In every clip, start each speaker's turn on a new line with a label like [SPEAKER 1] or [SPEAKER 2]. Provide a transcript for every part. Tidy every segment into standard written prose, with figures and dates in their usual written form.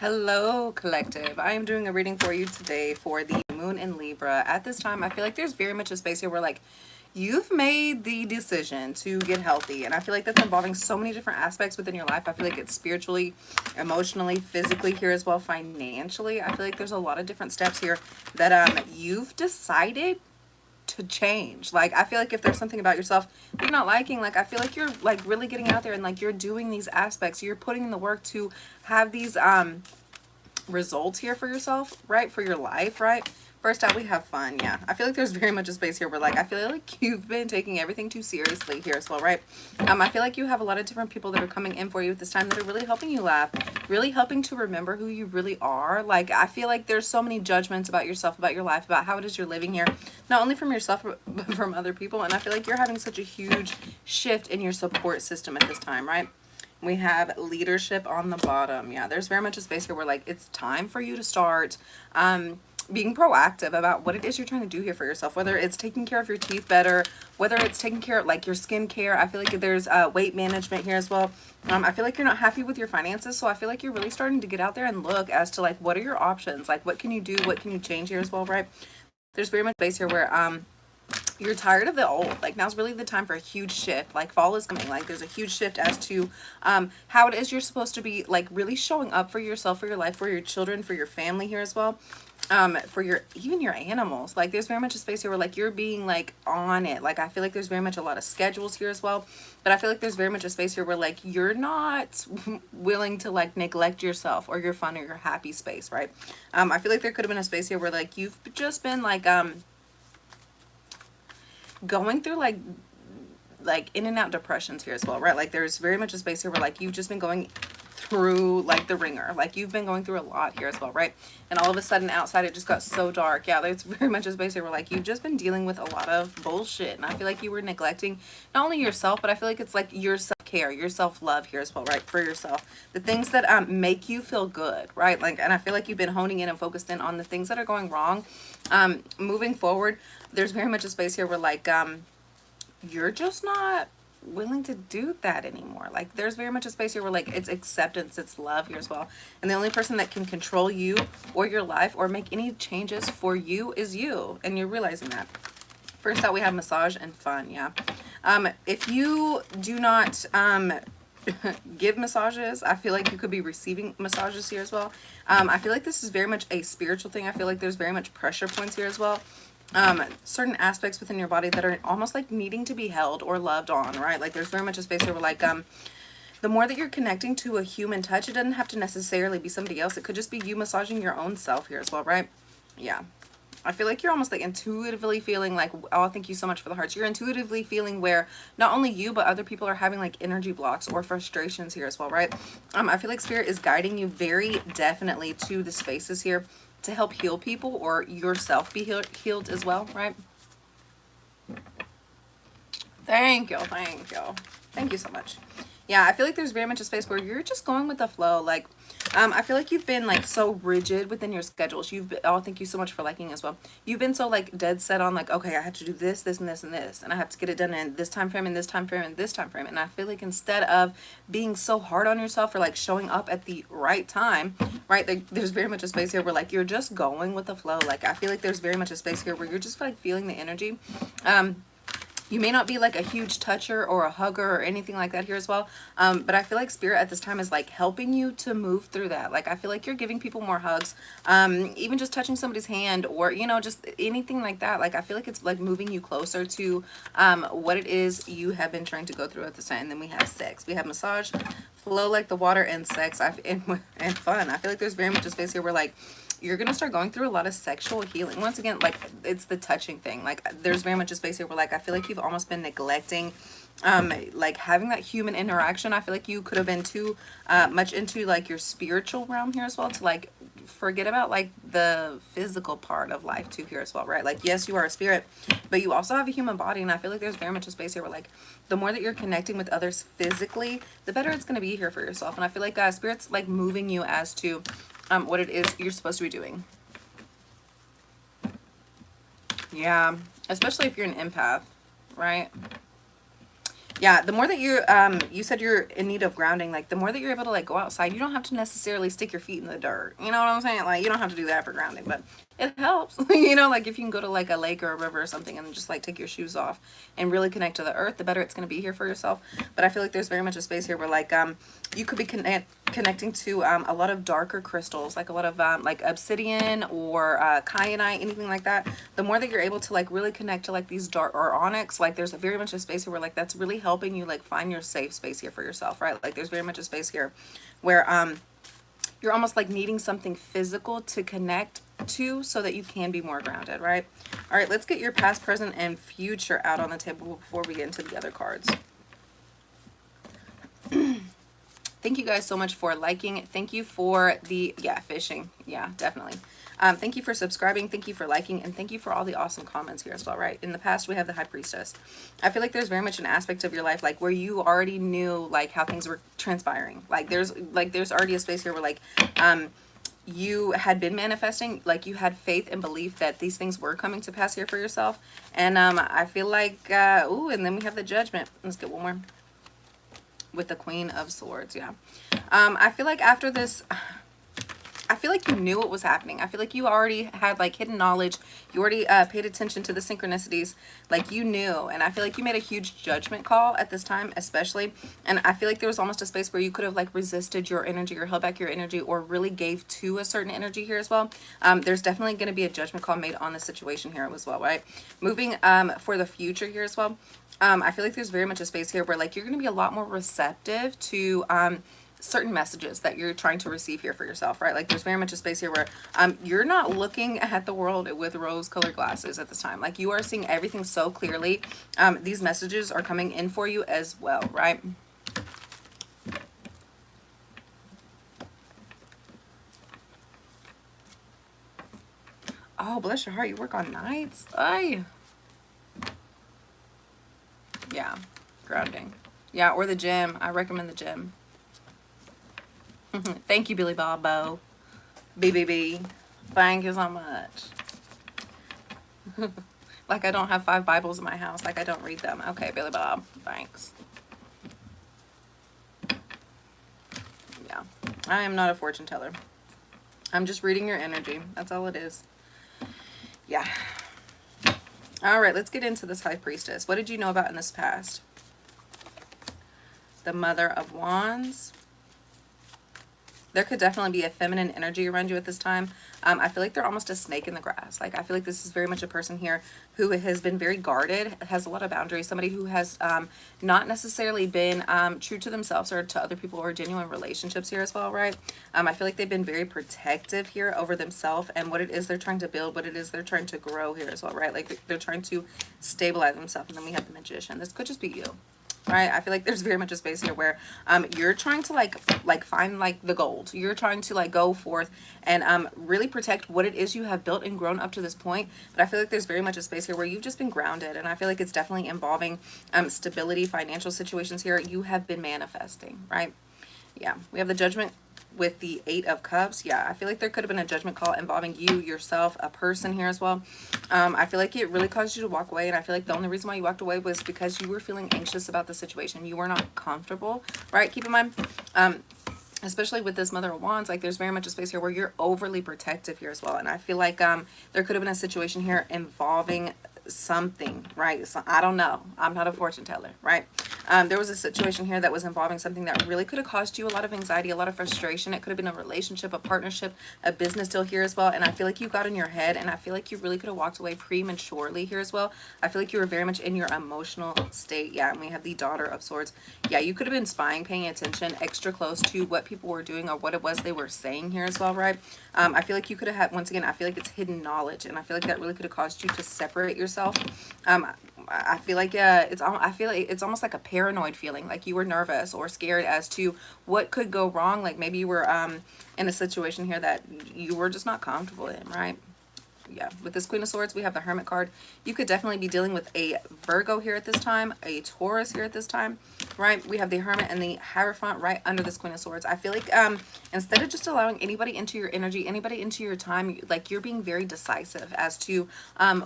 [SPEAKER 1] Hello, collective. I am doing a reading for you today for the moon in Libra. At this time, I feel like there's very much a space here where, like, you've made the decision to get healthy. And I feel like that's involving so many different aspects within your life. I feel like it's spiritually, emotionally, physically here as well, financially. I feel like there's a lot of different steps here that you've decided to change. Like, I feel like if there's something about yourself that you're not liking, like, I feel like you're like really getting out there and like you're doing these aspects, you're putting in the work to have these results here for yourself, right? For your life, right? First out, we have fun. Yeah, I feel like there's very much a space here where, like, I feel like you've been taking everything too seriously here as well, right? I feel like you have a lot of different people that are coming in for you at this time that are really helping you laugh, really helping to remember who you really are. Like, I feel like there's so many judgments about yourself, about your life, about how it is you're living here, not only from yourself, but from other people. And I feel like you're having such a huge shift in your support system at this time, right? We have leadership on the bottom. Yeah, there's very much a space here where, like, it's time for you to start being proactive about what it is you're trying to do here for yourself, whether it's taking care of your teeth better, whether it's taking care of, like, your skincare. I feel like there's weight management here as well. I feel like you're not happy with your finances, so I feel like you're really starting to get out there and look as to, like, what are your options? Like, what can you do? What can you change here as well, right? There's very much space here where you're tired of the old. Like, now's really the time for a huge shift. Like, fall is coming. Like, there's a huge shift as to how it is you're supposed to be, like, really showing up for yourself, for your life, for your children, for your family here as well, for your even your animals. Like, there's very much a space here where, like, you're being, like, on it. Like, I feel like there's very much a lot of schedules here as well, but I feel like there's very much a space here where, like, you're not willing to, like, neglect yourself or your fun or your happy space, right? I feel like there could have been a space here where, like, you've just been, like, going through, like in and out depressions here as well, right? Like, there's very much a space here where, like, you've just been going through, like, the ringer. Like, you've been going through a lot here as well, right? And all of a sudden outside it just got so dark. Yeah, there's very much a space here where, like, you've just been dealing with a lot of bullshit, and I feel like you were neglecting not only yourself, but I feel like it's like your self-care, your self-love here as well, right? For yourself, the things that make you feel good, right? Like, and I feel like you've been honing in and focused in on the things that are going wrong. Moving forward, there's very much a space here where, like, you're just not willing to do that anymore. Like, there's very much a space here where, like, it's acceptance, it's love here as well, and the only person that can control you or your life or make any changes for you is you, and you're realizing that. First out, we have massage and fun. Yeah, if you do not give massages, I feel like you could be receiving massages here as well. I feel like this is very much a spiritual thing. I feel like there's very much pressure points here as well. Certain aspects within your body that are almost like needing to be held or loved on, right? Like, there's very much a space where, like, the more that you're connecting to a human touch, it doesn't have to necessarily be somebody else. It could just be you massaging your own self here as well, right? Yeah. I feel like you're almost like intuitively feeling like, oh, thank you so much for the hearts. You're intuitively feeling where not only you, but other people are having, like, energy blocks or frustrations here as well, right? I feel like Spirit is guiding you very definitely to the spaces here to help heal people or yourself be healed as well, right? Thank you, thank you. Thank you so much. Yeah, I feel like there's very much a space where you're just going with the flow. Like, I feel like you've been, like, so rigid within your schedules. You've been, oh, thank you so much for liking as well. You've been so, like, dead set on, like, okay, I have to do this, this, and this, and this, and I have to get it done in this time frame, and this time frame, and this time frame. And I feel like instead of being so hard on yourself for, like, showing up at the right time, right, like, there's very much a space here where, like, you're just going with the flow. Like, I feel like there's very much a space here where you're just, like, feeling the energy. You may not be, like, a huge toucher or a hugger or anything like that here as well. But I feel like Spirit at this time is, like, helping you to move through that. Like, I feel like you're giving people more hugs, even just touching somebody's hand or, you know, just anything like that. Like, I feel like it's, like, moving you closer to what it is you have been trying to go through at this time. And then we have sex. We have massage, flow like the water, and sex, and fun. I feel like there's very much a space here where, like, you're gonna start going through a lot of sexual healing. Once again, like, it's the touching thing. Like, there's very much a space here where, like, I feel like you've almost been neglecting like, having that human interaction. I feel like you could have been too much into, like, your spiritual realm here as well to, like, forget about, like, the physical part of life too here as well, right? Like, yes, you are a spirit, but you also have a human body, and I feel like there's very much a space here where, like, the more that you're connecting with others physically, the better it's going to be here for yourself. And I feel like Spirit's, like, moving you as to what it is you're supposed to be doing. Yeah, especially if you're an empath, right? Yeah, the more that you said you're in need of grounding, like the more that you're able to like go outside, you don't have to necessarily stick your feet in the dirt. You know what I'm saying? Like you don't have to do that for grounding, but it helps. You know, like if you can go to like a lake or a river or something and just like take your shoes off and really connect to the earth, the better it's going to be here for yourself. But I feel like there's very much a space here where like you could be connecting to a lot of darker crystals, like a lot of like obsidian or kyanite, anything like that. The more that you're able to like really connect to like these dark or onyx, like there's very much a space here where like that's really helping you like find your safe space here for yourself, right? Like there's very much a space here where you're almost like needing something physical to connect to so that you can be more grounded, right? All right, let's get your past, present, and future out on the table before we get into the other cards. Thank you guys so much for liking. Thank you for the, yeah, fishing. Yeah, definitely. Thank you for subscribing. Thank you for liking. And thank you for all the awesome comments here as well, right? In the past, we have the High Priestess. I feel like there's very much an aspect of your life, like where you already knew like how things were transpiring. Like there's already a space here where like, you had been manifesting, like you had faith and belief that these things were coming to pass here for yourself. And I feel like, ooh, and then we have the Judgment. Let's get one more. With the Queen of Swords, yeah. I feel like after this, I feel like you knew what was happening. I feel like you already had like hidden knowledge. You already paid attention to the synchronicities. Like you knew. And I feel like you made a huge judgment call at this time, especially. And I feel like there was almost a space where you could have like resisted your energy or held back your energy or really gave to a certain energy here as well. There's definitely going to be a judgment call made on the situation here as well, right? Moving for the future here as well. I feel like there's very much a space here where like you're going to be a lot more receptive to certain messages that you're trying to receive here for yourself, right? Like there's very much a space here where you're not looking at the world with rose-colored glasses at this time. Like you are seeing everything so clearly. These messages are coming in for you as well, right? Oh, bless your heart. You work on nights? Ay. Yeah, grounding. Yeah, or the gym. I recommend the gym. Thank you, Billy Bobo. BBB. Thank you so much. Like I don't have 5 Bibles in my house. Like I don't read them. Okay, Billy Bob. Thanks. Yeah. I am not a fortune teller. I'm just reading your energy. That's all it is. Yeah. All right, let's get into this High Priestess. What did you know about in this past? The Mother of Wands. There could definitely be a feminine energy around you at this time. I feel like they're almost a snake in the grass. Like I feel like this is very much a person here who has been very guarded, has a lot of boundaries, somebody who has not necessarily been true to themselves or to other people or genuine relationships here as well, right? I feel like they've been very protective here over themselves and what it is they're trying to build, what it is they're trying to grow here as well, right? Like they're trying to stabilize themselves. And then we have the Magician. This could just be you. Right, I feel like there's very much a space here where you're trying to like find like the gold. You're trying to like go forth and really protect what it is you have built and grown up to this point. But I feel like there's very much a space here where you've just been grounded, and I feel like it's definitely involving stability, financial situations here. You have been manifesting, right? Yeah, we have the Judgment with the 8 of Cups. Yeah, I feel like there could have been a judgment call involving you, yourself, a person here as well. I feel like it really caused you to walk away, and I feel like the only reason why you walked away was because you were feeling anxious about the situation. You were not comfortable, right? Keep in mind, especially with this Mother of Wands, like there's very much a space here where you're overly protective here as well. And I feel like there could have been a situation here involving something, right? So I don't know. I'm not a fortune teller, right? There was a situation here that was involving something that really could have caused you a lot of anxiety, a lot of frustration. It could have been a relationship, a partnership, a business deal here as well. And I feel like you got in your head, and I feel like you really could have walked away prematurely here as well. I feel like you were very much in your emotional state. Yeah, and we have the Daughter of Swords. Yeah, you could have been spying, paying attention extra close to what people were doing or what it was they were saying here as well, right? I feel like you could have had, once again, I feel like it's hidden knowledge, and I feel like that really could have caused you to separate yourself. I feel like I feel like it's almost like a paranoid feeling, like you were nervous or scared as to what could go wrong. Like maybe you were in a situation here that you were just not comfortable in, right? Yeah, with this Queen of Swords, we have the Hermit card. You could definitely be dealing with a Virgo here at this time, a Taurus here at this time, right? We have the Hermit and the Hierophant right under this Queen of Swords. I feel like instead of just allowing anybody into your energy, anybody into your time, like you're being very decisive as to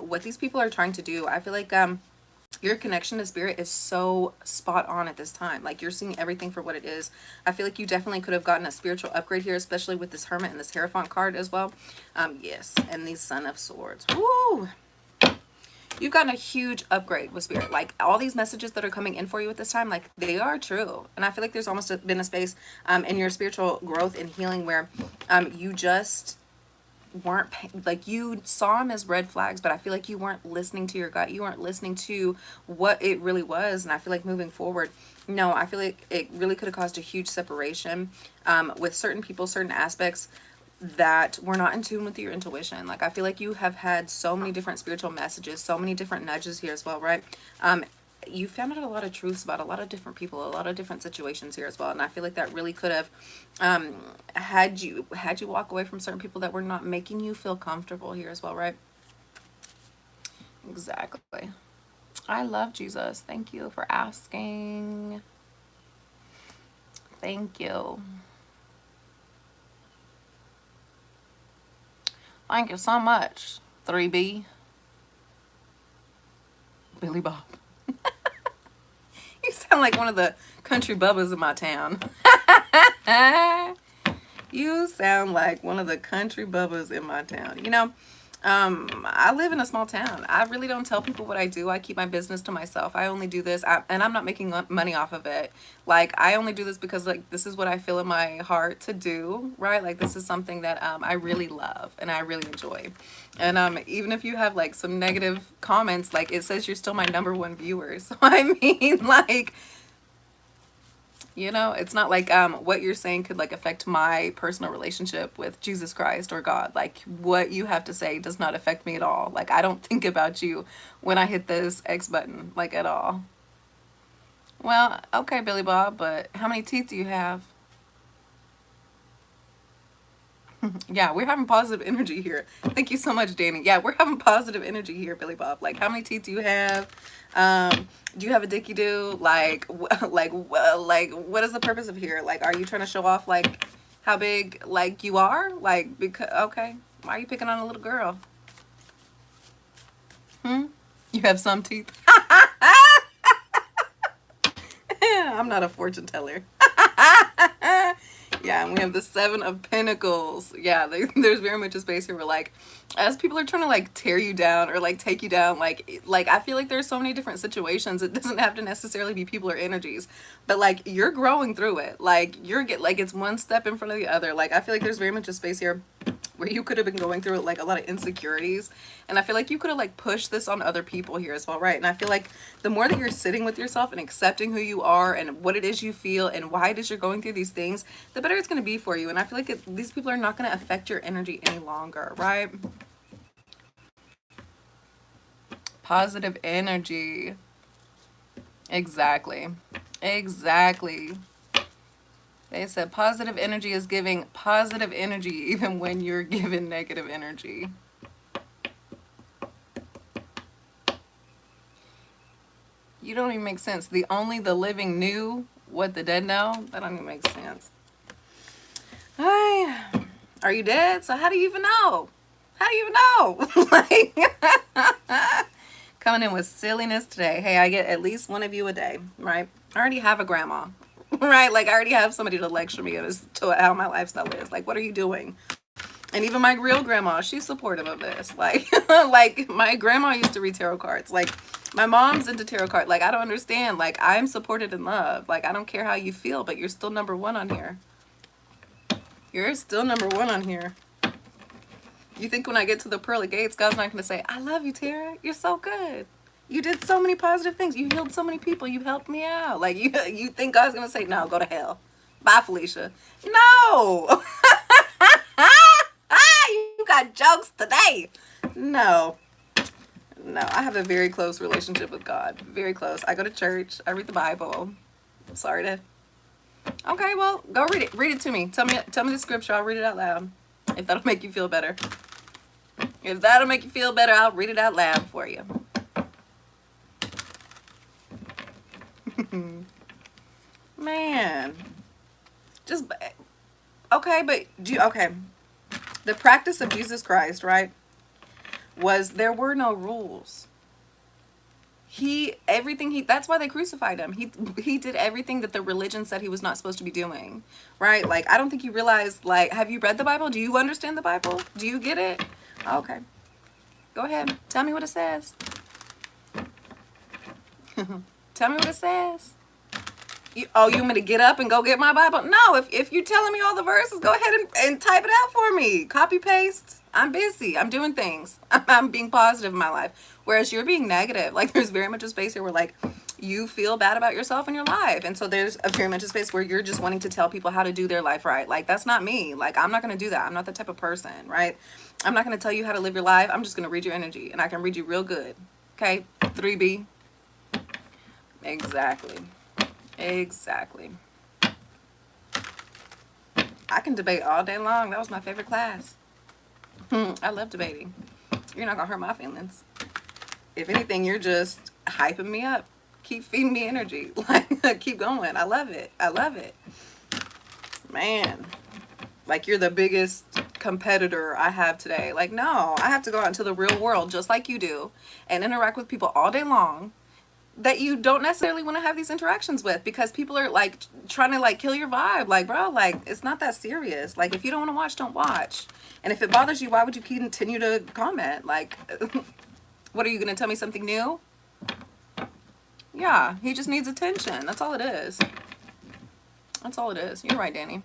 [SPEAKER 1] what these people are trying to do. I feel like Your connection to spirit is so spot on at this time. Like, you're seeing everything for what it is. I feel like you definitely could have gotten a spiritual upgrade here, especially with this Hermit and this Hierophant card as well. Yes, and the Son of Swords. Woo! You've gotten a huge upgrade with spirit. Like, all these messages that are coming in for you at this time, like, they are true. And I feel like there's almost been a space in your spiritual growth and healing where you just weren't like, you saw them as red flags, but I feel like you weren't listening to your gut. You weren't listening to what it really was. And I feel like moving forward, no, I feel like it really could have caused a huge separation with certain people, certain aspects that were not in tune with your intuition. Like, I feel like you have had so many different spiritual messages, so many different nudges here as well, right? You found out a lot of truths about a lot of different people, a lot of different situations here as well. And I feel like that really could have had you walk away from certain people that were not making you feel comfortable here as well, right? Exactly. I love Jesus. Thank you for asking. Thank you. Thank you so much, 3B. Billy Bob. You sound like one of the country bubbas in my town. You sound like one of the country bubbas in my town. You know, I live in a small town. I really don't tell people what I do. I keep my business to myself. I only do this, and I'm not making money off of it. Like, I only do this because, like, this is what I feel in my heart to do, right? Like, this is something that I really love and I really enjoy. And even if you have, like, some negative comments, like, it says you're still my #1 viewer. So, I mean, like, you know, it's not like what you're saying could, like, affect my personal relationship with Jesus Christ or God. Like, what you have to say does not affect me at all. Like, I don't think about you when I hit this X button, like, at all. Well, okay, Billy Bob, but how many teeth do you have? Yeah, we're having positive energy here. Thank you so much, Danny. Yeah, we're having positive energy here, Billy Bob. Like, how many teeth do you have? Do you have a dicky do? Like, like, what is the purpose of here? Like, are you trying to show off, like, how big, like, you are? Like, because, okay, why are you picking on a little girl? You have some teeth? I'm not a fortune teller. Yeah, and we have the 7 of Pentacles. Yeah, there's very much a space here where, like, as people are trying to, like, tear you down or, like, take you down, like I feel like there's so many different situations. It doesn't have to necessarily be people or energies, but, like, you're growing through it. Like, like, it's one step in front of the other. Like, I feel like there's very much a space here where you could have been going through, like, a lot of insecurities, and I feel like you could have, like, pushed this on other people here as well, right? And I feel like the more that you're sitting with yourself and accepting who you are and what it is you feel and why it is you're going through these things, the better it's going to be for you. And I feel like these people are not going to affect your energy any longer, right? Positive energy. Exactly. Exactly. They said positive energy is giving positive energy even when you're given negative energy. You don't even make sense. Only the living knew what the dead know. That don't even make sense. Hi. Are you dead? So how do you even know? How do you even know? Like, coming in with silliness today. Hey, I get at least one of you a day, right? I already have a grandma. Right? Like, I already have somebody to lecture me as to how my lifestyle is. Like, what are you doing? And even my real grandma, she's supportive of this. Like, like, my grandma used to read tarot cards. Like, my mom's into tarot cards. Like, I don't understand. Like, I'm supported and loved. Like, I don't care how you feel, but you're still #1 on here. You're still #1 on here. You think when I get to the pearly gates, God's not going to say, I love you, Tara. You're so good. You did so many positive things. You healed so many people. You helped me out. Like, you think God's going to say, no, go to hell. Bye, Felicia. No. You got jokes today. No. No, I have a very close relationship with God. Very close. I go to church. I read the Bible. Sorry to... Okay, well, go read it. Read it to me. Tell me the scripture. I'll read it out loud. If that'll make you feel better. If that'll make you feel better, I'll read it out loud for you. Man. Just... Okay, but... Okay. The practice of Jesus Christ, right, was there were no rules. That's why they crucified him. He did everything that the religion said he was not supposed to be doing, right? Like, I don't think you realize, like, have you read the Bible? Do you understand the Bible? Do you get it? Okay, go ahead, tell me what it says. Tell me what it says. You want me to get up and go get my Bible? No, if you're telling me all the verses, go ahead and type it out for me. Copy paste. I'm busy. I'm doing things. I'm being positive in my life. Whereas you're being negative. Like, there's very much a space here where, like, you feel bad about yourself and your life. And so there's a very much a space where you're just wanting to tell people how to do their life right. Like, that's not me. Like, I'm not going to do that. I'm not the type of person, right? I'm not going to tell you how to live your life. I'm just going to read your energy. And I can read you real good. Okay? 3B. Exactly. Exactly. I can debate all day long. That was my favorite class. I love debating. You're not gonna hurt my feelings. If anything, you're just hyping me up. Keep feeding me energy. Like, keep going. I love it. I love it. Man. Like, you're the biggest competitor I have today. Like, no, I have to go out into the real world just like you do and interact with people all day long that you don't necessarily want to have these interactions with, because people are like trying to like kill your vibe. Like, bro, like, it's not that serious. Like, if you don't want to watch, don't watch. And if it bothers you, why would you continue to comment? Like, what are you going to tell me something new? Yeah, he just needs attention. That's all it is. That's all it is. You're right, Danny.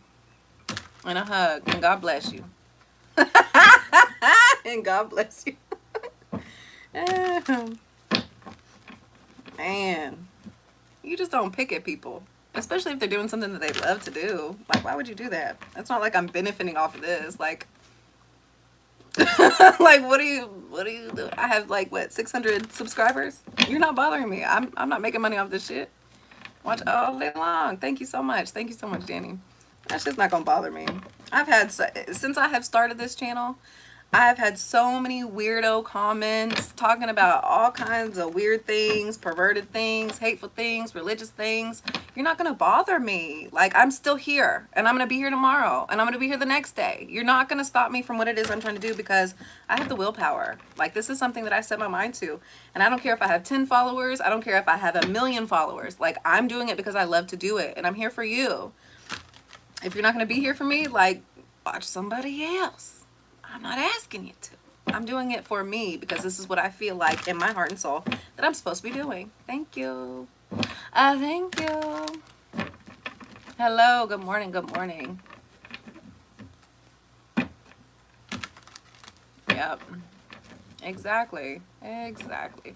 [SPEAKER 1] And a hug. And God bless you. And God bless you. Man, you just don't pick at people, especially if they're doing something that they love to do. Like, why would you do that? It's not like I'm benefiting off of this. Like, like, what do you do? I have like, what, 600 subscribers? You're not bothering me. I'm not making money off this shit. Watch all day long. Thank you so much. Thank you so much, Danny. That's just not gonna bother me. Since I have started this channel, I've had so many weirdo comments talking about all kinds of weird things, perverted things, hateful things, religious things. You're not going to bother me. Like, I'm still here, and I'm going to be here tomorrow, and I'm going to be here the next day. You're not going to stop me from what it is I'm trying to do, because I have the willpower. Like, this is something that I set my mind to, and I don't care if I have 10 followers. I don't care if I have 1 million followers. Like, I'm doing it because I love to do it, and I'm here for you. If you're not going to be here for me, like, watch somebody else. I'm not asking you to. I'm doing it for me, because this is what I feel like in my heart and soul that I'm supposed to be doing. Thank you. Thank you. Hello. Good morning. Good morning. Yep. Exactly. Exactly.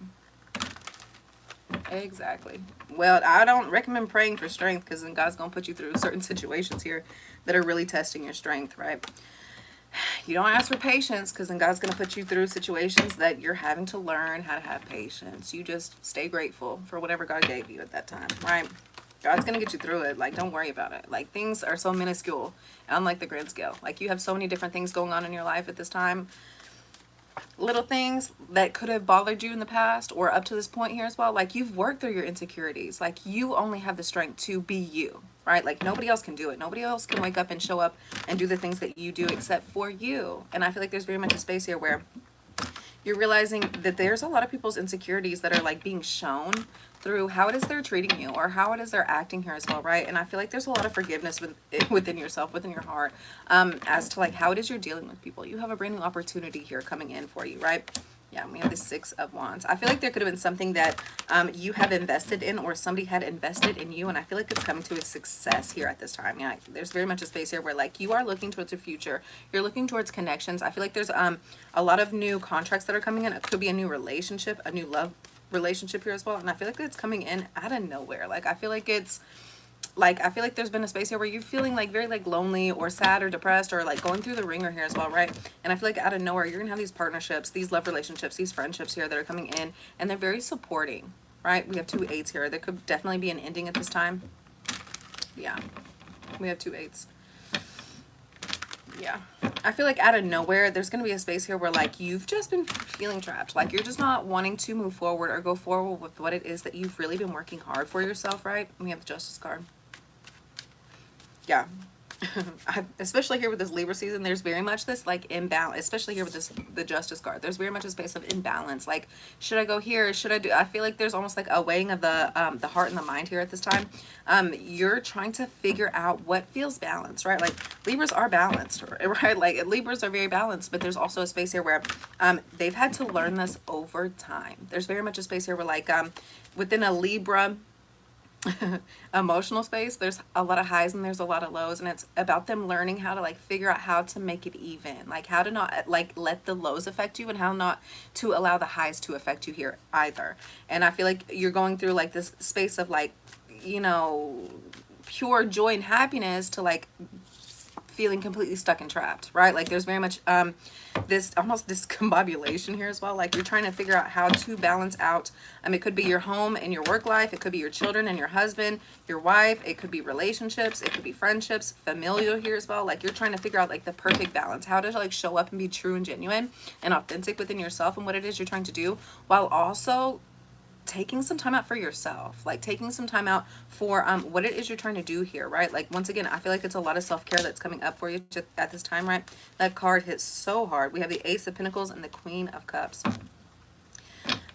[SPEAKER 1] Exactly. Well, I don't recommend praying for strength, because then God's going to put you through certain situations here that are really testing your strength, right? You don't ask for patience, because then God's going to put you through situations that you're having to learn how to have patience. You just stay grateful for whatever God gave you at that time, right? God's going to get you through it. Like, don't worry about it. Like, things are so minuscule, unlike the grand scale. Like, you have so many different things going on in your life at this time. Little things that could have bothered you in the past or up to this point here as well. Like, you've worked through your insecurities. Like, you only have the strength to be you, right? Like, nobody else can do it. Nobody else can wake up and show up and do the things that you do except for you. And I feel like there's very much a space here where you're realizing that there's a lot of people's insecurities that are like being shown through how it is they're treating you or how it is they're acting here as well, right? And I feel like there's a lot of forgiveness within yourself, within your heart, as to like how it is you're dealing with people. You have a brand new opportunity here coming in for you, right? Yeah, we have the 6 of Wands. I feel like there could have been something that you have invested in, or somebody had invested in you, and I feel like it's coming to a success here at this time. Yeah, there's very much a space here where like you are looking towards a future. You're looking towards connections. I feel like there's a lot of new contracts that are coming in. It could be a new relationship, a new love relationship here as well, and I feel like it's coming in out of nowhere. Like, I feel like it's like, I feel like there's been a space here where you're feeling like very like lonely or sad or depressed or like going through the ringer here as well, right? And I feel like out of nowhere you're gonna have these partnerships, these love relationships, these friendships here that are coming in, and they're very supporting, right? We have 2 8s here. There could definitely be an ending at this time. Yeah, we have 2 8s. Yeah, I feel like out of nowhere there's going to be a space here where like you've just been feeling trapped. Like, you're just not wanting to move forward or go forward with what it is that you've really been working hard for yourself, right? We have the Justice card. Yeah, especially here with this Libra season, there's very much this like imbalance, especially here with this, the Justice card. There's very much a space of imbalance. Like, should I go here? Should I do? I feel like there's almost like a weighing of the heart and the mind here at this time. You're trying to figure out what feels balanced, right? Like Libras are balanced, right? Like Libras are very balanced, but there's also a space here where they've had to learn this over time. There's very much a space here where like within a Libra emotional space, there's a lot of highs and there's a lot of lows, and it's about them learning how to like figure out how to make it even, like how to not like let the lows affect you and how not to allow the highs to affect you here either. And I feel like you're going through like this space of like, you know, pure joy and happiness to like feeling completely stuck and trapped, right? Like there's very much this almost discombobulation here as well. Like you're trying to figure out how to balance out. It could be your home and your work life. It could be your children and your husband, your wife. It could be relationships. It could be friendships, familial here as well. Like you're trying to figure out like the perfect balance, how to like show up and be true and genuine and authentic within yourself and what it is you're trying to do, while also taking some time out for yourself, like taking some time out for what it is you're trying to do here, right? Like once again, I feel like it's a lot of self-care that's coming up for you at this time, right? That card hits so hard. We have the Ace of Pentacles and the Queen of Cups.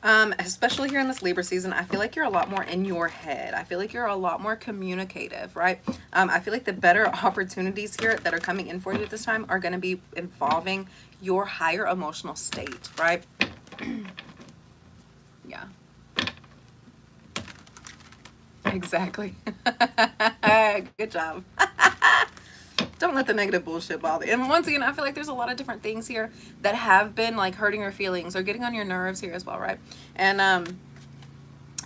[SPEAKER 1] Especially here in this Libra season, I feel like you're a lot more in your head. I feel like you're a lot more communicative, right? I feel like the better opportunities here that are coming in for you at this time are going to be involving your higher emotional state, right? Yeah. Exactly. Good job. Don't let the negative bullshit bother you. And once again, I feel like there's a lot of different things here that have been like hurting your feelings or getting on your nerves here as well, right? And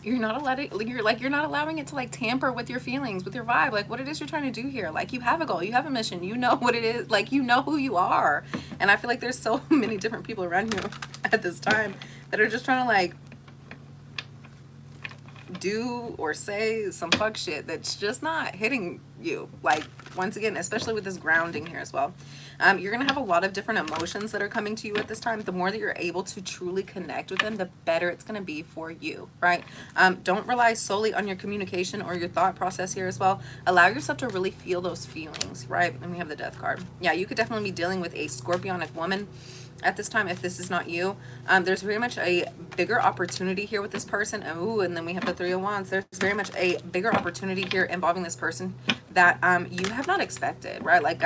[SPEAKER 1] you're not allowing it to like tamper with your feelings, with your vibe, like what it is you're trying to do here. Like you have a goal, you have a mission, you know what it is, like you know who you are. And I feel like there's so many different people around you at this time that are just trying to like do or say some fuck shit that's just not hitting you. Like once again, especially with this grounding here as well, you're gonna have a lot of different emotions that are coming to you at this time. The more that you're able to truly connect with them, the better it's gonna be for you, right? Don't rely solely on your communication or your thought process here as well. Allow yourself to really feel those feelings, right? And we have the Death card. Yeah, you could definitely be dealing with a scorpionic woman at this time if this is not you. There's very much a bigger opportunity here with this person. Ooh, and then we have the Three of Wands. There's very much a bigger opportunity here involving this person that you have not expected, right? Like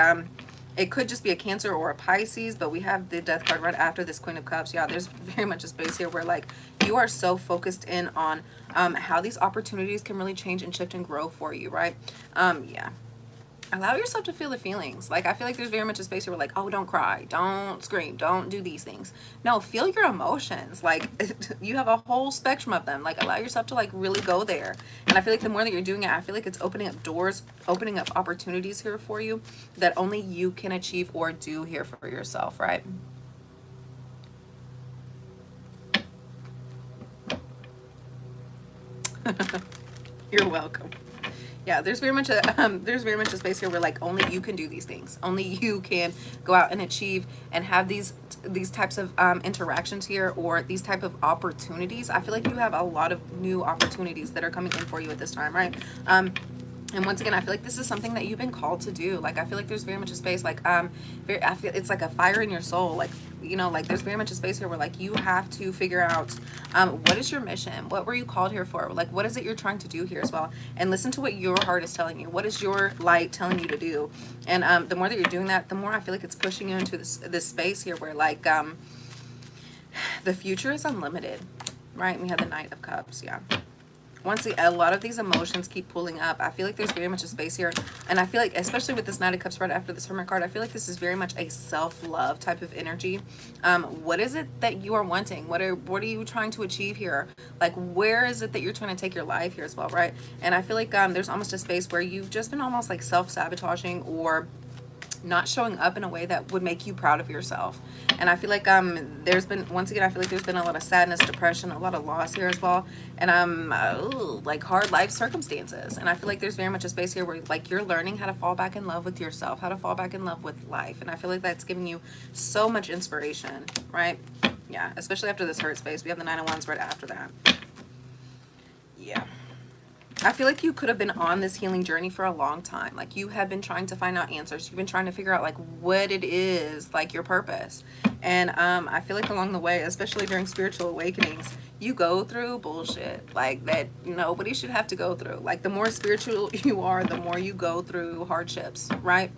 [SPEAKER 1] it could just be a Cancer or a Pisces, but we have the Death card right after this Queen of Cups. Yeah, there's very much a space here where like you are so focused in on how these opportunities can really change and shift and grow for you, right? Yeah. Allow yourself to feel the feelings. Like I feel like there's very much a space where we're like, oh, don't cry, don't scream, don't do these things. No, feel your emotions. Like you have a whole spectrum of them. Like allow yourself to like really go there. And I feel like the more that you're doing it, I feel like it's opening up doors, opening up opportunities here for you that only you can achieve or do here for yourself, right? You're welcome. Yeah, there's very much a space here where like only you can do these things. Only you can go out and achieve and have these types of interactions here or these type of opportunities. I feel like you have a lot of new opportunities that are coming in for you at this time, right? And once again, I feel like this is something that you've been called to do. Like I feel like there's very much a space like I feel it's like a fire in your soul. Like, you know, like there's very much a space here where like you have to figure out what is your mission? What were you called here for? Like what is it you're trying to do here as well? And listen to what your heart is telling you. What is your light telling you to do? And the more that you're doing that, the more I feel like it's pushing you into this space here where like the future is unlimited, right? And we have the Knight of Cups. Yeah. Once a lot of these emotions keep pulling up, I feel like there's very much a space here. And I feel like, especially with this Knight of Cups right after this Hermit card, I feel like this is very much a self-love type of energy. What is it that you are wanting? What are you trying to achieve here? Like, where is it that you're trying to take your life here as well, right? And I feel like there's almost a space where you've just been almost like self-sabotaging or not showing up in a way that would make you proud of yourself. And I feel like there's been, once again, I feel like there's been a lot of sadness, depression, a lot of loss here as well, and like hard life circumstances. And I feel like there's very much a space here where like you're learning how to fall back in love with yourself, how to fall back in love with life. And I feel like that's giving you so much inspiration, right? Yeah, especially after this hurt space. We have the Nine of Wands right after that. Yeah. I feel like you could have been on this healing journey for a long time. Like you have been trying to find out answers. You've been trying to figure out like what it is, like your purpose. And I feel like along the way, especially during spiritual awakenings, you go through bullshit like that nobody should have to go through. Like the more spiritual you are, the more you go through hardships, right?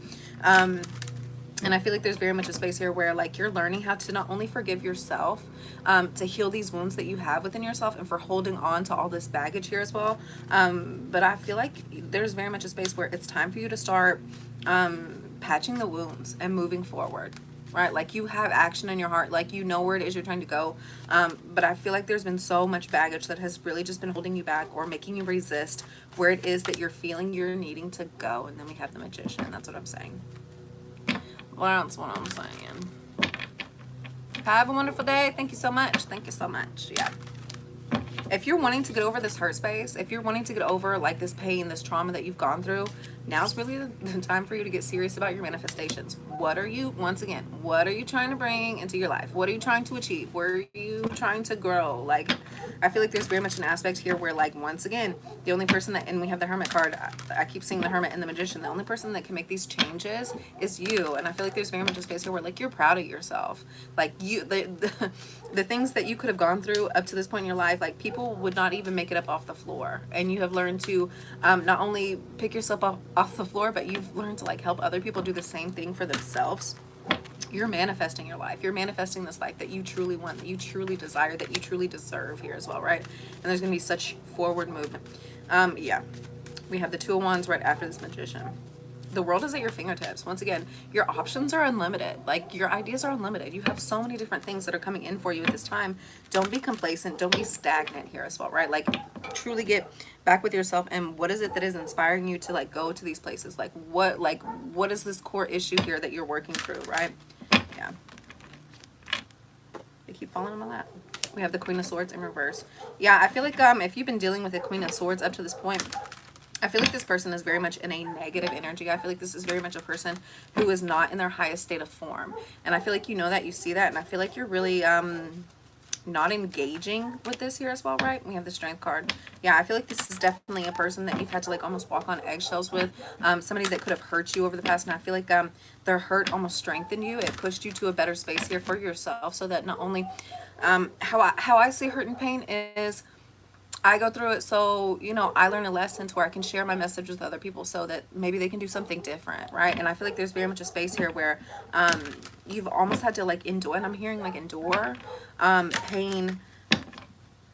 [SPEAKER 1] And I feel like there's very much a space here where like you're learning how to not only forgive yourself, to heal these wounds that you have within yourself and for holding on to all this baggage here as well. But I feel like there's very much a space where it's time for you to start patching the wounds and moving forward. Right? Like you have action in your heart, like you know where it is you're trying to go. But I feel like there's been so much baggage that has really just been holding you back or making you resist where it is that you're feeling you're needing to go. And then we have the Magician. That's what I'm saying. Well, that's what I'm saying. Have a wonderful day. Thank you so much. Thank you so much. Yeah. If you're wanting to get over this hurt space, if you're wanting to get over like this pain, this trauma that you've gone through, now's really the time for you to get serious about your manifestations. What are you, once again, what are you trying to bring into your life? What are you trying to achieve? Where are you trying to grow? Like, I feel like there's very much an aspect here where, like, once again, the only person that, and we have the Hermit card, I keep seeing the Hermit and the Magician, the only person that can make these changes is you. And I feel like there's very much a space here where, like, you're proud of yourself. Like, you, the things that you could have gone through up to this point in your life, like, people would not even make it up off the floor. And you have learned to not only pick yourself up off the floor, but you've learned to, like, help other people do the same thing for themselves. You're manifesting your life. You're manifesting this life that you truly want, that you truly desire, that you truly deserve here as well, right? And there's going to be such forward movement. Yeah. We have the Two of Wands right after this Magician. The world is at your fingertips. Once again, your options are unlimited. Like, your ideas are unlimited. You have so many different things that are coming in for you at this time. Don't be complacent. Don't be stagnant here as well, right? Like, truly get back with yourself and what is it that is inspiring you to, like, go to these places? Like, what is this core issue here that you're working through, right? Yeah. They keep falling on my lap. We have the Queen of Swords in reverse. Yeah, I feel like if you've been dealing with the Queen of Swords up to this point, I feel like this person is very much in a negative energy. I feel like this is very much a person who is not in their highest state of form. And I feel like you know that, you see that, and I feel like you're really not engaging with this here as well, right? We have the Strength card. Yeah, I feel like this is definitely a person that you've had to, like, almost walk on eggshells with. Somebody that could have hurt you over the past, and I feel like their hurt almost strengthened you. It pushed you to a better space here for yourself, so that not only how I see hurt and pain is, I go through it, so, you know, I learn a lesson to where I can share my message with other people so that maybe they can do something different, right? And I feel like there's very much a space here where you've almost had to, like, endure, and I'm hearing, like, endure pain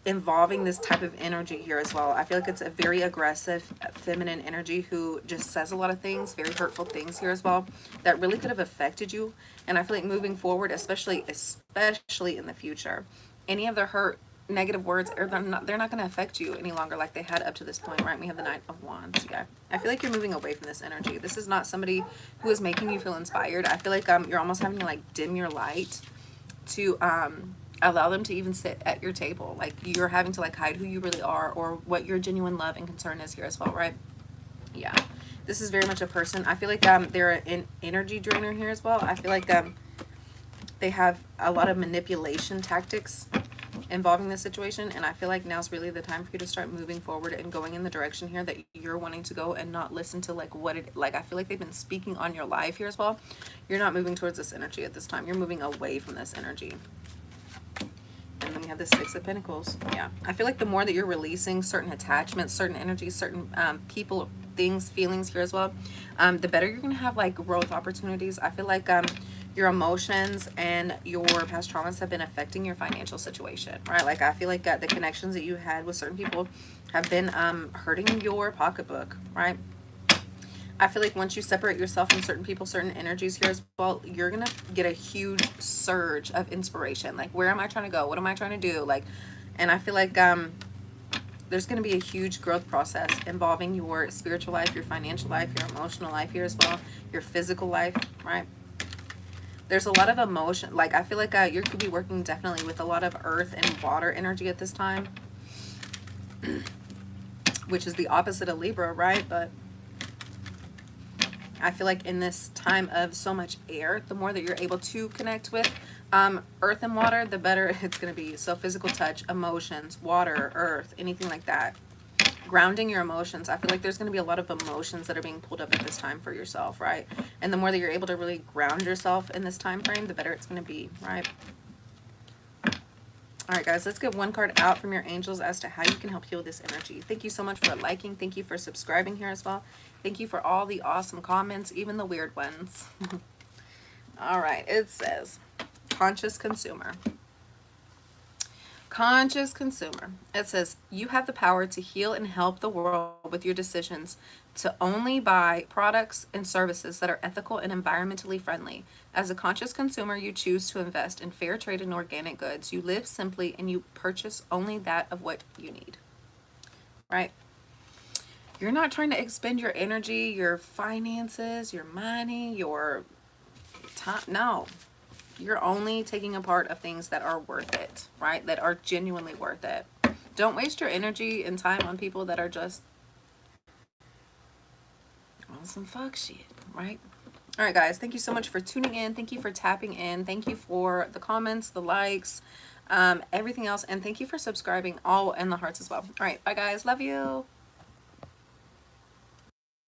[SPEAKER 1] involving this type of energy here as well. I feel like it's a very aggressive feminine energy who just says a lot of things, very hurtful things here as well, that really could have affected you. And I feel like moving forward, especially in the future, any of their hurt, negative words, or they're not going to affect you any longer like they had up to this point, right? We have the Knight of Wands. Yeah, I feel like you're moving away from this energy. This is not somebody who is making you feel inspired. I feel like you're almost having to, like, dim your light to allow them to even sit at your table. Like, you're having to, like, hide who you really are or what your genuine love and concern is here as well, right? Yeah, this is very much a person. I feel like they're an energy drainer here as well. I feel like they have a lot of manipulation tactics involving this situation, and I feel like now's really the time for you to start moving forward and going in the direction here that you're wanting to go, and not listen to, like, I feel like they've been speaking on your life here as well. You're not moving towards this energy at this time. You're moving away from this energy. And then we have the Six of Pentacles. Yeah, I feel like the more that you're releasing certain attachments, certain energies, certain people, things, feelings here as well, the better you're gonna have, like, growth opportunities. I feel like your emotions and your past traumas have been affecting your financial situation, right? Like, I feel like the connections that you had with certain people have been hurting your pocketbook, right? I feel like once you separate yourself from certain people, certain energies here as well, you're gonna get a huge surge of inspiration. Like, where am I trying to go? What am I trying to do? Like, and I feel like there's going to be a huge growth process involving your spiritual life, your financial life, your emotional life here as well, your physical life, right? There's a lot of emotion. Like, I feel like you could be working definitely with a lot of earth and water energy at this time, which is the opposite of Libra, right? But I feel like in this time of so much air, the more that you're able to connect with earth and water, the better it's going to be. So physical touch, emotions, water, earth, anything like that. grounding your emotions. I feel like there's going to be a lot of emotions that are being pulled up at this time for yourself, right? And the more that you're able to really ground yourself in this time frame, the better it's going to be, right? All right, guys, let's get one card out from your angels as to how you can help heal this energy. Thank you so much for liking. Thank you for subscribing here as well. Thank you for all the awesome comments, even the weird ones. All right, it says, conscious consumer. Conscious consumer. It says, you have the power to heal and help the world with your decisions to only buy products and services that are ethical and environmentally friendly. As a conscious consumer, you choose to invest in fair trade and organic goods. You live simply and you purchase only that of what you need. Right? You're not trying to expend your energy, your finances, your money, your time. No. You're only taking a part of things that are worth it, right? That are genuinely worth it. Don't waste your energy and time on people that are just on some fuck shit, right? All right, guys, thank you so much for tuning in. Thank you for tapping in. Thank you for the comments, the likes, everything else. And thank you for subscribing, all in the hearts as well. All right, bye, guys. Love you.